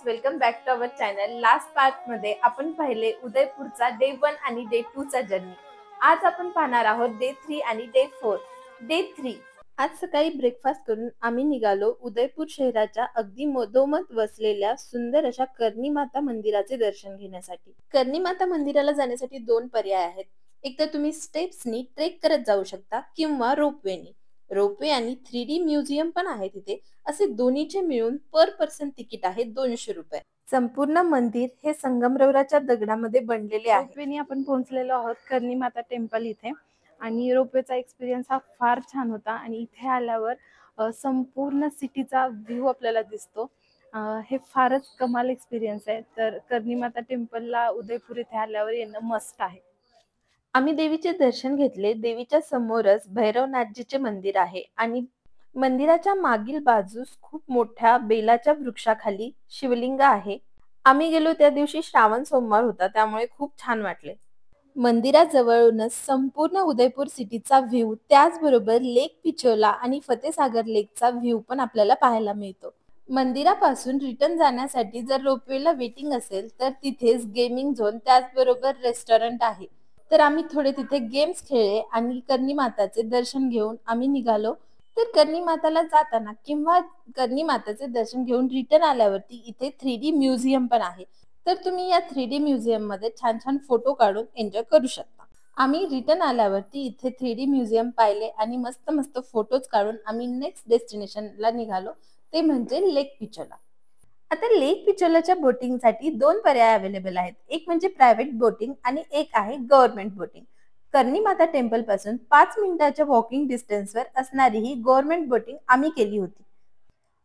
Welcome back to our channel. Last part मध्ये आपण पाहिले उदयपूरचा डे 1 आणि डे 2 चा जर्नी. आज आपण पाहणार आहोत डे 3 आणि डे 4. डे 3 आज सकाळी ब्रेकफास्ट करून आम्ही निघालो उदयपूर शहराच्या अगदी मधोमध वसलेल्या सुंदर अशा कर्णी माता मंदिराचे दर्शन घेण्यासाठी. कर्णी माता मंदिराला जाण्यासाठी दोन पर्याय आहेत. एक तर तुम्ही स्टेप्सनी ट्रेक करत जाऊ शकता किंवा रोपवेनी. रोपवे आणि 3D म्युझियम पण आहे तिथे. असे दोन्हीचे मिळून पर पर्सन तिकीट आहे 200 रुपये. संपूर्ण मंदिर हे संगमरवराच्या दगडामध्ये बनलेले आहे. रोपवेनी आपण पोहोचलेलो आहोत कर्णी माता टेम्पल इथे आणि रोपवेचा एक्सपिरियन्स हा फार छान होता. आणि इथे आल्यावर संपूर्ण सिटीचा व्ह्यू आपल्याला दिसतो. हे फारच कमाल एक्सपिरियन्स आहे. तर कर्णी माता टेम्पलला उदयपूर इथे आल्यावर येणं मस्ट आहे. आम्ही देवीचे दर्शन घेतले. देवीच्या समोरच भैरवनाथजीचे मंदिर आहे आणि मंदिराच्या मागील बाजूस खूप मोठ्या बेलाच्या वृक्षाखाली शिवलिंग आहे. आम्ही गेलो त्या दिवशी श्रावण सोमवार होता, त्यामुळे खूप छान वाटले. मंदिराजवळूनच संपूर्ण उदयपूर सिटीचा व्ह्यू, त्याचबरोबर लेक पिछोला आणि फतेसागर लेकचा व्ह्यू पण आपल्याला पाहायला मिळतो. मंदिरापासून रिटर्न जाण्यासाठी जर रोपवेला वेटिंग असेल तर तिथेच गेमिंग झोन त्याचबरोबर रेस्टॉरंट आहे. तर आम्ही थोडे तिथे गेम्स खेळले आणि कर्णी माताचे दर्शन घेऊन आम्ही निघालो. तर कर्णी माताला जाताना किंवा कर्णी माताचे दर्शन घेऊन रिटर्न आल्यावरती इथे 3D म्युझियम पण आहे. तर तुम्ही या 3D म्युझियम मध्ये छान छान फोटो काढून एन्जॉय करू शकता. आम्ही रिटर्न आल्यावरती इथे 3D म्युझियम पाहिले आणि मस्त मस्त फोटोज काढून आम्ही नेक्स्ट डेस्टिनेशनला निघालो, ते म्हणजे लेक पिछोला. आता लेक पिछोलाच्या बोटिंगसाठी दोन पर्याय अवेलेबल आहेत. एक म्हणजे प्रायव्हेट बोटिंग आणि एक आहे गव्हर्नमेंट बोटिंग. कर्णी माता टेम्पल पासून 5 मिनिटाच्या वॉकिंग डिस्टन्सवर असणारी ही गव्हर्नमेंट बोटिंग आम्ही केली होती,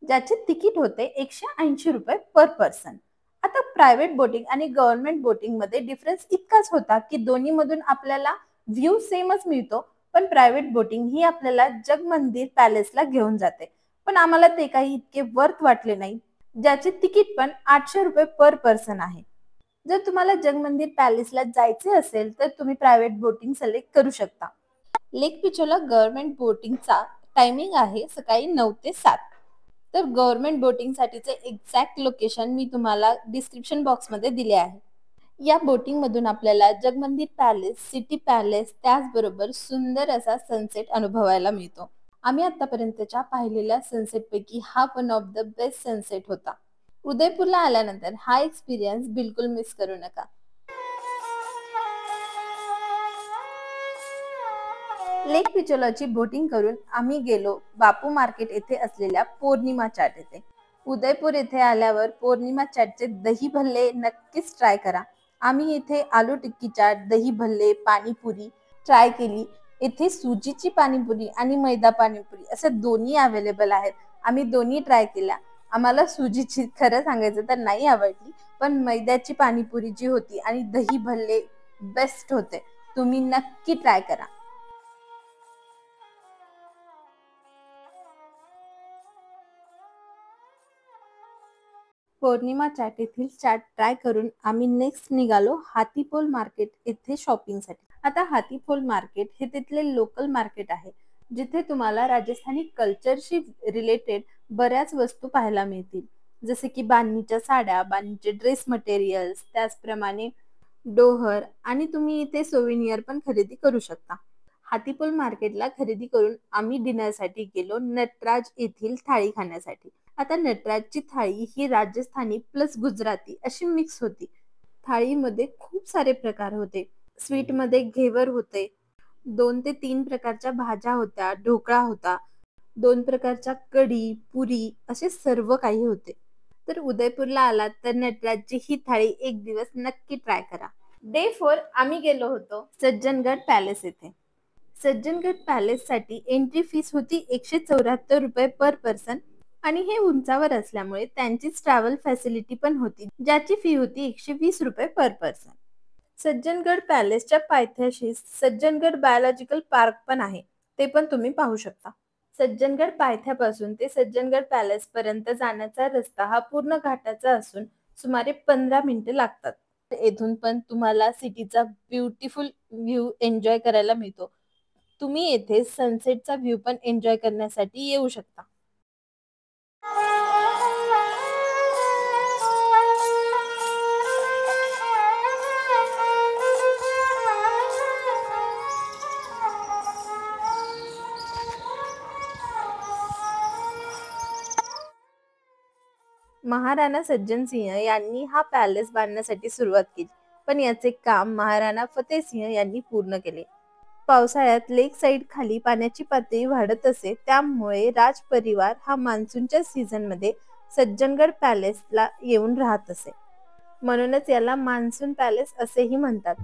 ज्याचे तिकीट होते 180 रुपये पर पर्सन. आता प्रायव्हेट बोटिंग आणि गव्हर्नमेंट बोटिंग मध्ये डिफरन्स इतकाच होता की दोन्ही मधून आपल्याला व्ह्यू सेमच मिळतो, पण प्रायव्हेट बोटिंग ही आपल्याला जगमंदिर पॅलेसला घेऊन जाते. पण आम्हाला ते काही इतके वर्थ वाटले नाही, ज्याचे तिकीट पण 800 रुपये पर पर्सन आहे. जर तुम्हाला जगमंदिर पॅलेसला जायचे असेल तर तुम्ही प्रायव्हेट बोटिंग सिलेक्ट करू शकता. लेक पिछोला गव्हर्नमेंट बोटिंगचा टायमिंग आहे सकाळी 9 ते 7. तर गव्हर्नमेंट बोटिंग साठीचे एक्झॅक्ट लोकेशन मी तुम्हाला डिस्क्रिप्शन बॉक्स मध्ये दिले आहे. या बोटिंग मधून आपल्याला जगमंदिर पॅलेस, सिटी पॅलेस, त्याचबरोबर सुंदर असा सनसेट अनुभवायला मिळतो. आम्ही आतापर्यंतच्या पाहिलेल्या सनसेट पैकी हा one of the best sunset होता. उदयपूरला आल्यानंतर हा एक्सपिरियन्स बिलकुल मिस करू नका. लेक पिछोलाची बोटिंग करून आम्ही गेलो बापू मार्केट येथे असलेल्या पौर्णिमा चाट येथे. उदयपूर येथे आल्यावर पौर्णिमा चाटचे दही भल्ले नक्कीच ट्राय करा. आम्ही इथे आलू टिक्की चाट, दही भल्ले, पाणीपुरी ट्राय केली. इथे सुजीची पाणीपुरी आणि मैदा पाणीपुरी असे दोन्ही अवेलेबल आहेत. आम्ही दोन्ही ट्राय केल्या. आम्हाला सुजीची खरं सांगायचं तर नाही आवडली, पण मैद्याची पाणीपुरी जी होती आणि दही भल्ले बेस्ट होते. तुम्ही नक्की ट्राय करा. पौर्णिमा चाट येथील चाट ट्राय करून आम्ही नेक्स्ट निघालो हातीपोल मार्केट येथे शॉपिंगसाठी. आता हातीपोल मार्केट हे तिथले लोकल मार्केट आहे, जिथे तुम्हाला राजस्थानी कल्चरशी रिलेटेड बऱ्याच वस्तू पाहायला मिळतील, जसे की बांधणीच्या साड्या, बांधणीचे ड्रेस मटेरियल्स, त्याचप्रमाणे डोहर, आणि तुम्ही इथे सोविनियर पण खरेदी करू शकता. हातीपोल मार्केटला खरेदी करून आम्ही डिनरसाठी गेलो नटराज येथील थाळी खाण्यासाठी. आता नटराजची थाळी ही राजस्थानी प्लस गुजराती अशी मिक्स होती. थाळीमध्ये खूप सारे प्रकार होते. स्वीट मध्ये घेवर होते, 2 ते 3 प्रकारच्या भाज्या होत्या, ढोकळा होता, 2 प्रकारच्या कढी, पुरी असे सर्व काही होते. तर उदयपूरला आलात तर नटराजची ही थाळी एक दिवस नक्की ट्राय करा. डे 4 आम्ही गेलो होतो सज्जनगड पॅलेस येथे. सज्जनगड पॅलेस साठी एंट्री फीस होती 174 रुपये पर पर्सन आणि हे उंचावर असल्यामुळे त्यांचीच ट्रॅव्हल फॅसिलिटी पण होती, ज्याची फी होती 120 रुपये पर पर्सन. सज्जनगड पॅलेसच्या पायथ्याशी सज्जनगड बायोलॉजिकल पार्क पण आहे, ते पण तुम्ही पाहू शकता. सज्जनगड पायथ्यापासून ते सज्जनगड पॅलेस पर्यंत जाण्याचा रस्ता हा पूर्ण घाटाचा असून सुमारे 15 मिनिटे लागतात. येथून पण तुम्हाला सिटीचा ब्युटिफुल व्ह्यू एन्जॉय करायला मिळतो. तुम्ही येथे सनसेटचा व्ह्यू पण एन्जॉय करण्यासाठी येऊ शकता. महाराणा सज्जन सिंह यांनी हा पॅलेस बांधण्यासाठी सुरुवात केली, पण याचे काम महाराणा फतेह सिंह यांनी पूर्ण केले. पावसाळ्यात लेक साईड खाली पाण्याची पातळी वाढत असे, त्यामुळे राज परिवार हा मान्सूनच्या सीझन मध्ये सज्जनगड पॅलेसला येऊन राहत असे. म्हणूनच याला मान्सून पॅलेस असेही म्हणतात.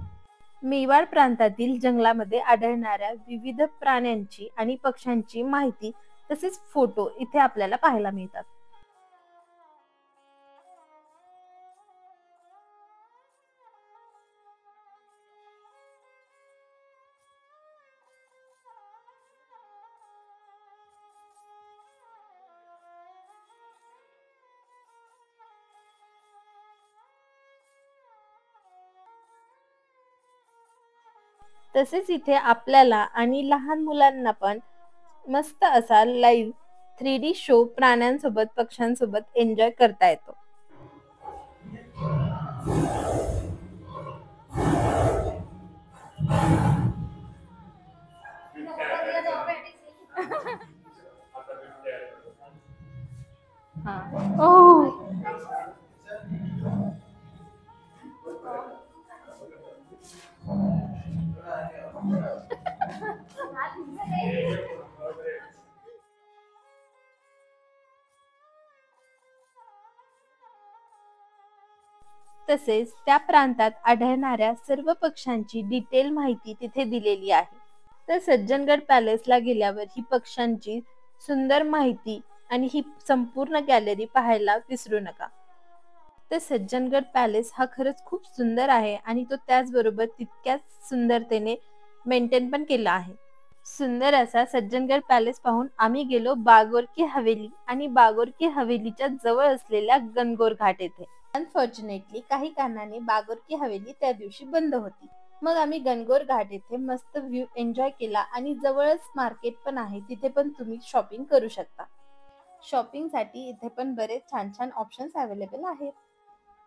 मेवाड प्रांतातील जंगलामध्ये आढळणाऱ्या विविध प्राण्यांची आणि पक्ष्यांची माहिती तसेच फोटो इथे आपल्याला पाहायला मिळतात. तसेच इथे आपल्याला आणि लहान मुलांना पण मस्त असा लाईव्ह 3D शो प्राण्यांसोबत पक्ष्यांसोबत एन्जॉय करता येतो. तसेच त्या प्रांतात आढळणाऱ्या सर्व पक्ष्यांची डिटेल माहिती तिथे दिलेली आहे. तर सज्जनगड पॅलेसला गेल्यावर ही पक्ष्यांची सुंदर माहिती आणि ही संपूर्ण गॅलरी पाहायला विसरू नका. तर सज्जनगड पॅलेस हा खरंच खूप सुंदर आहे आणि तो त्याचबरोबर तितक्याच सुंदरतेने मेंटेन पण केला आहे. सुंदर असा सज्जनगड पॅलेस पाहून आम्ही गेलो बागोर की हवेली आणि बागोर की हवेलीच्या जवळ असलेल्या गणगौर घाट येथे. अनफॉर्च्युनेटली काही कारणाने बागोर की हवेली त्या दिवशी बंद होती. मग आम्ही गणगौर घाट येथे मस्त व्ह्यू एन्जॉय केला आणि जवळच मार्केट पण आहे, तिथे पण तुम्ही शॉपिंग करू शकता. शॉपिंग साठी इथे पण बरेच छान छान ऑप्शन्स अवेलेबल आहेत.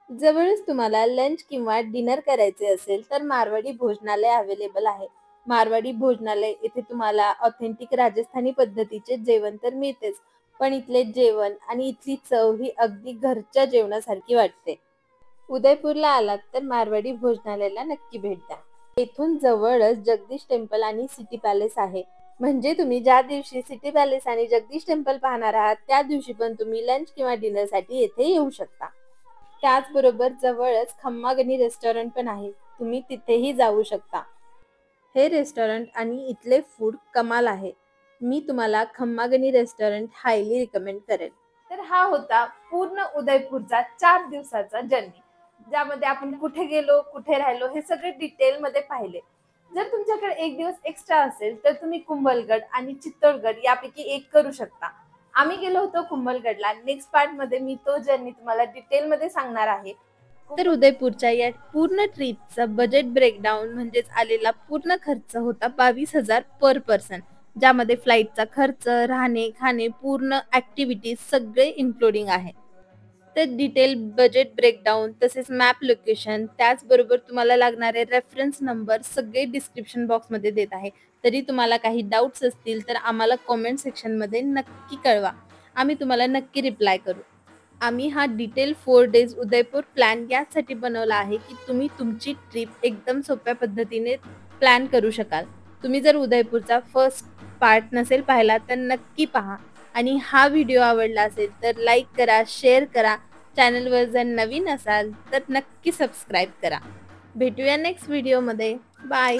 जवळच तुम्हाला लंच किंवा डिनर करायचे असेल तर मारवाडी भोजनालय अवेलेबल आहे. मारवाडी भोजनालय इथे तुम्हाला ऑथेंटिक राजस्थानी पद्धतीचे जेवण तर मिळतेच, पण इथले जेवण आणि इथली चव ही अगदी घरच्या जेवणासारखी वाटते. उदयपूरला आलात तर मारवाडी भोजनालयाला नक्की भेट द्या. येथून जवळच जगदीश टेम्पल आणि सिटी पॅलेस आहे. म्हणजे तुम्ही ज्या दिवशी सिटी पॅलेस आणि जगदीश टेम्पल पाहणार आहात त्या दिवशी पण तुम्ही लंच किंवा डिनर साठी येथे येऊ शकता. त्याचबरोबर जवळच खम्मागणी रेस्टॉरंट पण आहे, तुम्ही तिथेही जाऊ शकता. हे रेस्टॉरंट आणि इथले फूड कमाल आहे. मी तुम्हाला खम्मागणी रेस्टॉरंट हायली रिकमेंड करेन. तर हा होता पूर्ण उदयपूरचा 4 दिवसाचा जर्नी, ज्यामध्ये आपण कुठे गेलो, कुठे राहिलो हे सगळे डिटेल मध्ये पाहिले. जर तुमच्याकडे एक दिवस एक्स्ट्रा असेल तर तुम्ही कुंभलगड आणि चित्तोडगड यापैकी एक करू शकता. आम्ही गेलो होतो कुंभलगडला. नेक्स्ट पार्ट मध्ये मी तो जर्नी तुम्हाला डिटेल मध्ये सांगणार आहे. तर उदयपूरच्या या पूर्ण ट्रिपचा बजेट ब्रेकडाऊन म्हणजेच आलेला पूर्ण खर्च होता 22,000 पर पर्सन, ज्यामध्ये फ्लाईटचा खर्च, राहणे, खाणे, पूर्ण ऍक्टिव्हिटीज सगळे इन्क्लुडिंग आहे. तर डिटेल बजेट ब्रेकडाऊन तसेच मॅप लोकेशन त्याचबरोबर तुम्हाला लागणारे रेफरन्स नंबर सगळे डिस्क्रिप्शन बॉक्स मध्ये देत आहे. तरी तुम्हाला काही डाऊट्स असतील तर आम्हाला कॉमेंट सेक्शन मध्ये नक्की कळवा, आम्ही तुम्हाला नक्की रिप्लाय करू. आम्ही हा डिटेल 4 डेज उदयपूर प्लॅन यासाठी बनवला आहे की तुम्ही तुमची ट्रिप एकदम सोप्या पद्धतीने प्लॅन करू शकाल. तुम्ही जर उदयपूरचा फर्स्ट पार्ट नसेल पाहिला तर नक्की पहा आणि हा व्हिडिओ आवडला असेल तर लाईक करा, शेअर करा. चॅनलवर जर नवीन असाल तर नक्की सबस्क्राईब करा. भेटूया नेक्स्ट व्हिडिओमध्ये. बाय.